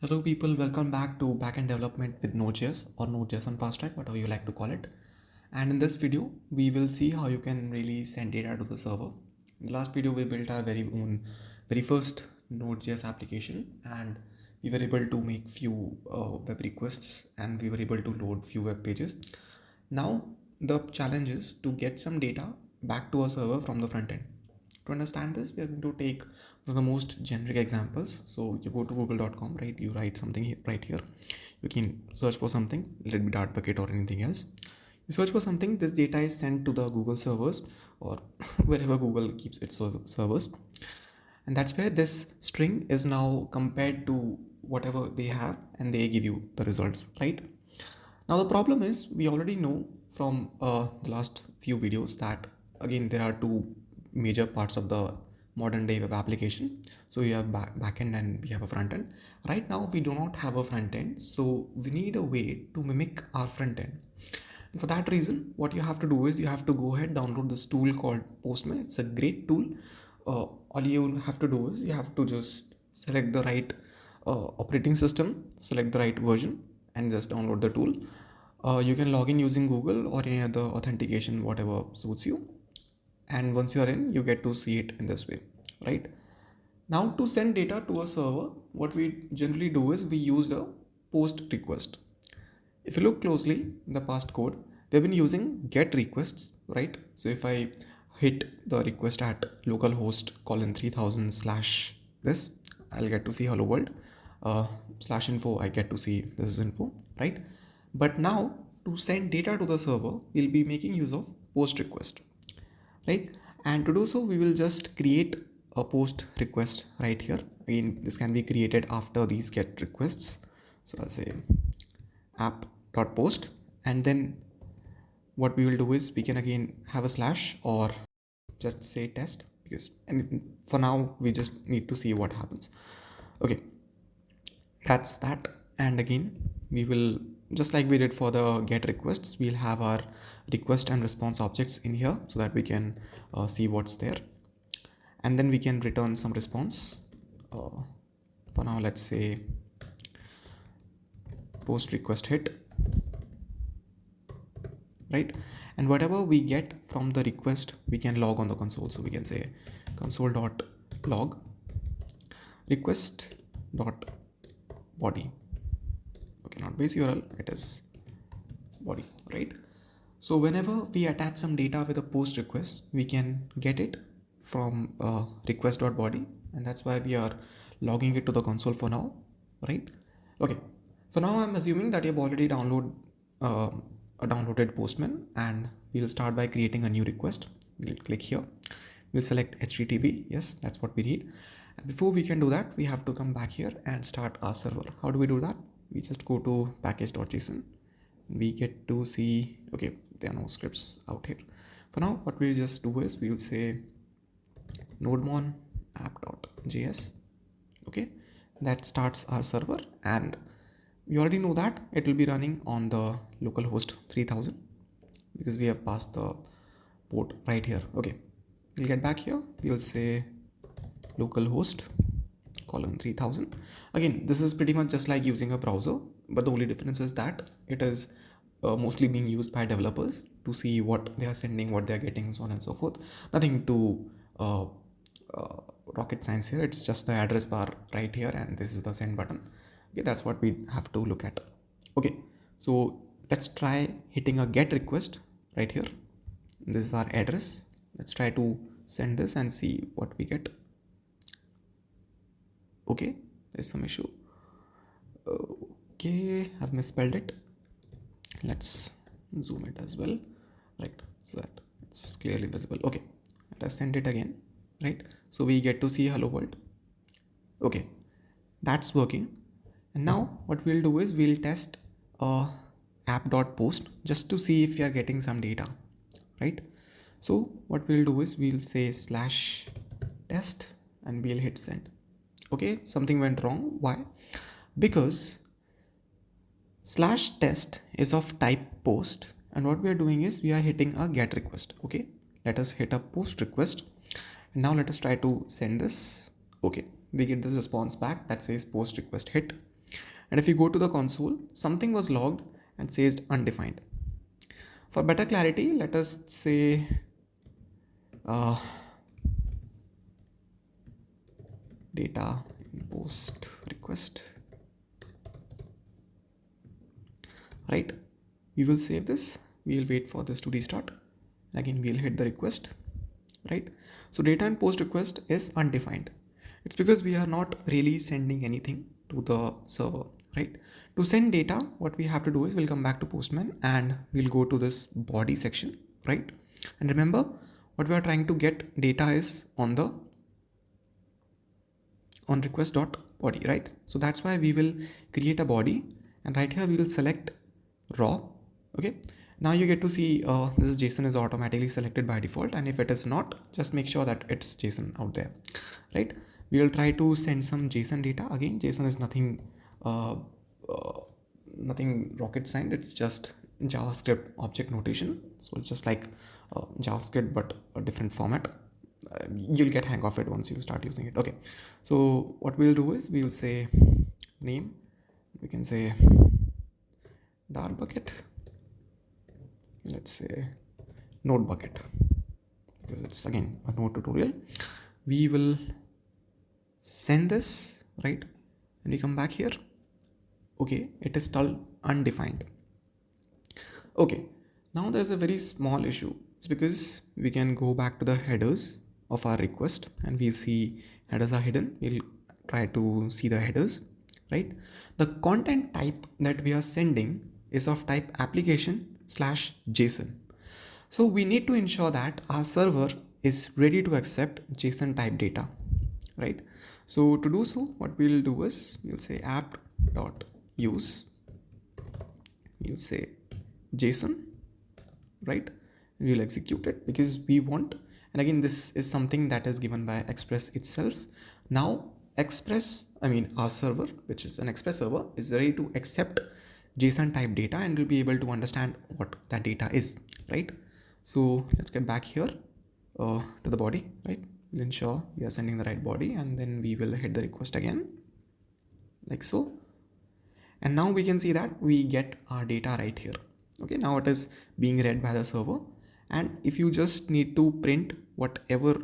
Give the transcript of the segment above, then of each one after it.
Hello people, welcome back to backend development with Node.js or Node.js on fast track, whatever you like to call it. And in this video, we will see how you can really send data to the server. In the last video, we built our very first Node.js application, and we were able to make few web requests, and we were able to load few web pages. Now, the challenge is to get some data back to our server from the front end. To understand this, we are going to take one of the most generic examples. So you go to google.com, right? You write something here, right here. You can search for something, let it be Dartbucket or anything else. You search for something, this data is sent to the Google servers or wherever Google keeps its servers. And that's where this string is now compared to whatever they have and they give you the results, right? Now the problem is we already know from the last few videos that again there are two major parts of the modern day web application. So we have backend and we have a front end. Right now we do not have a front end, so we need a way to mimic our front end. And for that reason, what you have to do is you have to go ahead, download this tool called Postman. It's a great tool. All you have to do is you have to just select the right operating system, select the right version, and just download the tool. You can log in using Google or any other authentication, whatever suits you. And once you are in, you get to see it in this way, right? Now to send data to a server, what we generally do is we use the post request. If you look closely in the past code, we've been using get requests, right? So if I hit the request at localhost colon 3000 slash this, I'll get to see hello world. Slash info, I get to see this is info, right? But now to send data to the server, we'll be making use of post request, right? And to do so, we will just create a post request right here. Again, this can be created after these get requests. So I'll say app.post, and then what we will do is we can again have a slash or just say test, because and for now we just need to see what happens. Okay, that's that. And again, we will, just like we did for the get requests, we'll have our request and response objects in here so that we can see what's there, and then we can return some response. For now, let's say post request hit, right? And whatever we get from the request, we can log on the console. So we can say console.log request.body. Okay, not base URL, it is body, right? So whenever we attach some data with a post request, we can get it from request.body, and that's why we are logging it to the console for now, right? Okay, for now I'm assuming that you've already downloaded Postman, and we'll start by creating a new request. We'll click here, we'll select HTTP. Yes, that's what we need. And before we can do that, we have to come back here and start our server. How do we do that? We just go to package.json. We get to see, okay, there are no scripts out here. For now, what we'll just do is we'll say nodemon app.js. Okay, that starts our server, and we already know that it will be running on the localhost 3000 because we have passed the port right here. Okay, we'll get back here. We'll say localhost colon 3000. Again, this is pretty much just like using a browser, but the only difference is that it is mostly being used by developers to see what they are sending, what they are getting, so on and so forth. Nothing to rocket science here. It's just the address bar right here, and this is the send button. Okay, that's what we have to look at. Okay, so let's try hitting a get request right here. This is our address. Let's try to send this and see what we get. Okay, there's some issue. Okay, I've misspelled it. Let's zoom it as well, right, so that it's clearly visible. Okay, let us send it again, right? So we get to see hello world. Okay, that's working. And now what we'll do is we'll test app.post just to see if we are getting some data, right? So what we'll do is we'll say slash test and we'll hit send. Okay, something went wrong. Why? Because slash test is of type post, and what we are doing is we are hitting a get request. Okay, let us hit a post request, and now let us try to send this. Okay, we get this response back that says post request hit. And if you go to the console, something was logged and says undefined. For better clarity, let us say data in post request. Right, we will save this. We will wait for this to restart. Again, we'll hit the request. Right, so data in post request is undefined. It's because we are not really sending anything to the server. Right, to send data, what we have to do is we'll come back to Postman and we'll go to this body section. Right, and remember what we are trying to get data is on the request.body. Right, so that's why we will create a body, and right here we will select raw. Okay, now you get to see this JSON is automatically selected by default, and if it is not, just make sure that it's JSON out there. Right, we will try to send some JSON data. Again, JSON is nothing nothing rocket science. It's just JavaScript object notation, so it's just like JavaScript but a different format. You'll get hang of it once you start using it. Okay, so what we'll do is we'll say name, we can say Dartbucket, let's say Nodejbucket, because it's again a node tutorial. We will send this, right, and we come back here. Okay, it is still undefined. Okay, now there's a very small issue. It's because we can go back to the headers of our request and we see headers are hidden. We'll try to see the headers. Right, the content type that we are sending is of type application/JSON. So we need to ensure that our server is ready to accept JSON type data. Right, so to do so, what we'll do is we'll say app.use, we'll say JSON. Right, we'll execute it because we want, and again this is something that is given by Express itself. Now our server, which is an Express server, is ready to accept JSON type data and will be able to understand what that data is. Right, so let's get back here to the body. Right, we'll ensure we are sending the right body, and then we will hit the request again like so, and now we can see that we get our data right here. Okay, now it is being read by the server, and if you just need to print whatever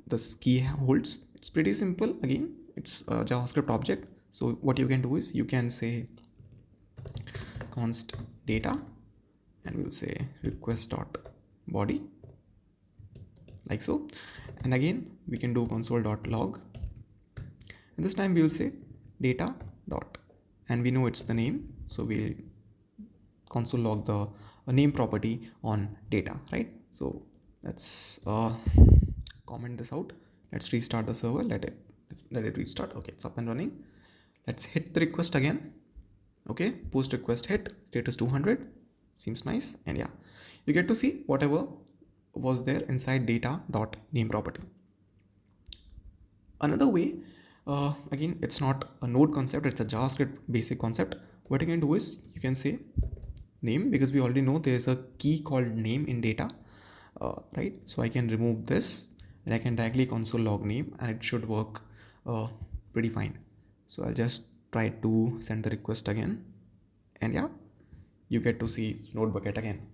this key holds, it's pretty simple. Again, it's a JavaScript object, so what you can do is you can say const data and we'll say request.body like so, and again we can do console.log, and this time we'll say data dot, and we know it's the name, so we'll console log the name property on data. Right, so let's comment this out. Let's restart the server. Let it restart. Okay, it's up and running. Let's hit the request again. Okay, post request hit, status 200, seems nice. And yeah, you get to see whatever was there inside data dot name property. Another way, again, it's not a node concept, it's a JavaScript basic concept. What you can do is you can say name, because we already know there's a key called name in data. Right, so I can remove this and I can directly console log name, and it should work pretty fine. So I'll just try to send the request again, and yeah, you get to see Nodejbucket again.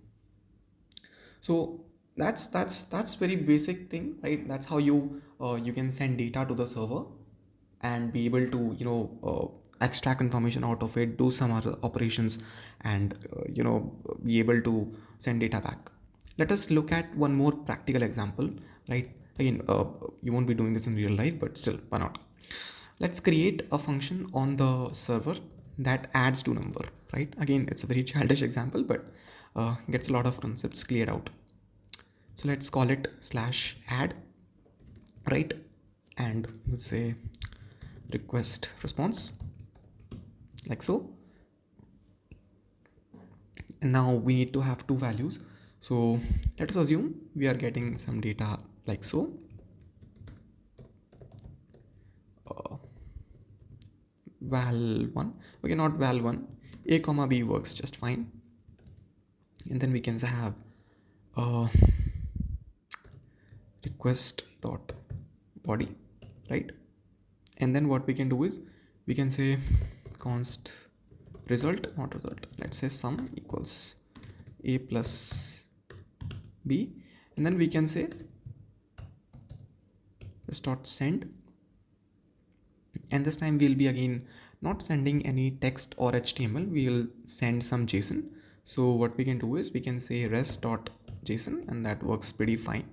So that's very basic thing, right? That's how you can send data to the server and be able to extract information out of it, do some other operations, and be able to send data back. Let us look at one more practical example. Right, again, you won't be doing this in real life, but still, why not? Let's create a function on the server that adds to number. Right, again, it's a very childish example, but gets a lot of concepts cleared out. So let's call it /add. Right, and we'll say request response like so, and now we need to have two values. So let us assume we are getting some data like so. Val1, okay, not val1, a comma b works just fine, and then we can have request dot body. Right, and then what we can do is we can say const result, not result, let's say sum equals a plus b, and then we can say just dot send, and this time we'll be again not sending any text or HTML, we will send some JSON. So what we can do is we can say rest.json, and that works pretty fine.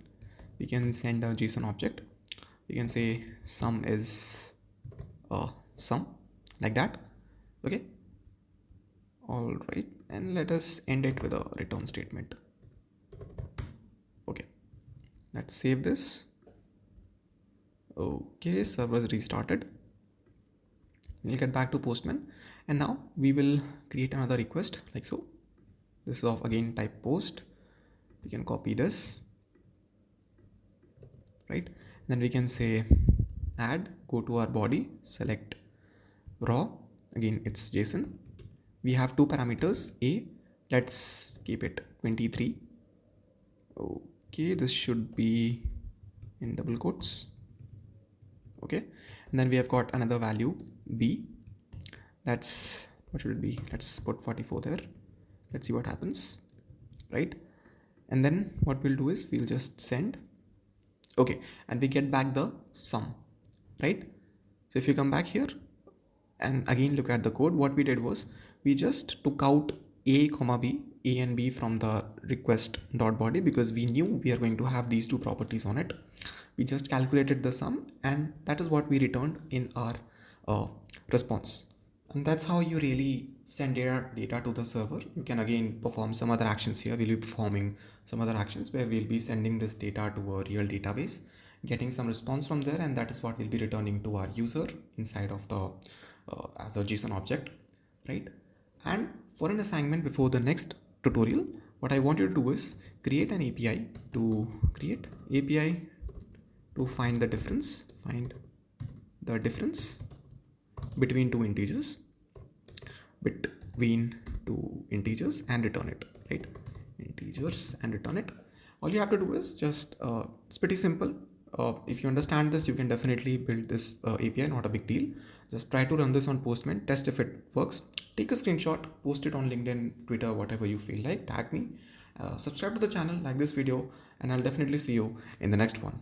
We can send a JSON object, we can say sum is sum, like that. Okay, all right, and let us end it with a return statement. Okay, let's save this. Okay, server is restarted. We'll get back to Postman, and now we will create another request like so. This is of again type post. We can copy this, right? Then we can say add, go to our body, select raw, again it's JSON. We have two parameters, a, let's keep it 23. Okay, this should be in double quotes. Okay, and then we have got another value b, that's what should it be, let's put 44 there. Let's see what happens, right? And then what we'll do is we'll just send. Okay, and we get back the sum, right? So if you come back here and again look at the code, what we did was we just took out a comma b, a and b from the request dot body, because we knew we are going to have these two properties on it. We just calculated the sum, and that is what we returned in our response. And that's how you really send data to the server. You can again perform some other actions here. We'll be performing some other actions where we'll be sending this data to a real database, getting some response from there, and that is what we'll be returning to our user inside of the as a JSON object, right? And for an assignment before the next tutorial, what I want you to do is create an API to find the difference between two integers, and return it, right? Integers and return it. All you have to do is just it's pretty simple. If you understand this, you can definitely build this API, not a big deal. Just try to run this on Postman, test if it works, take a screenshot, post it on LinkedIn, Twitter, whatever you feel like, tag me, subscribe to the channel, like this video, and I'll definitely see you in the next one.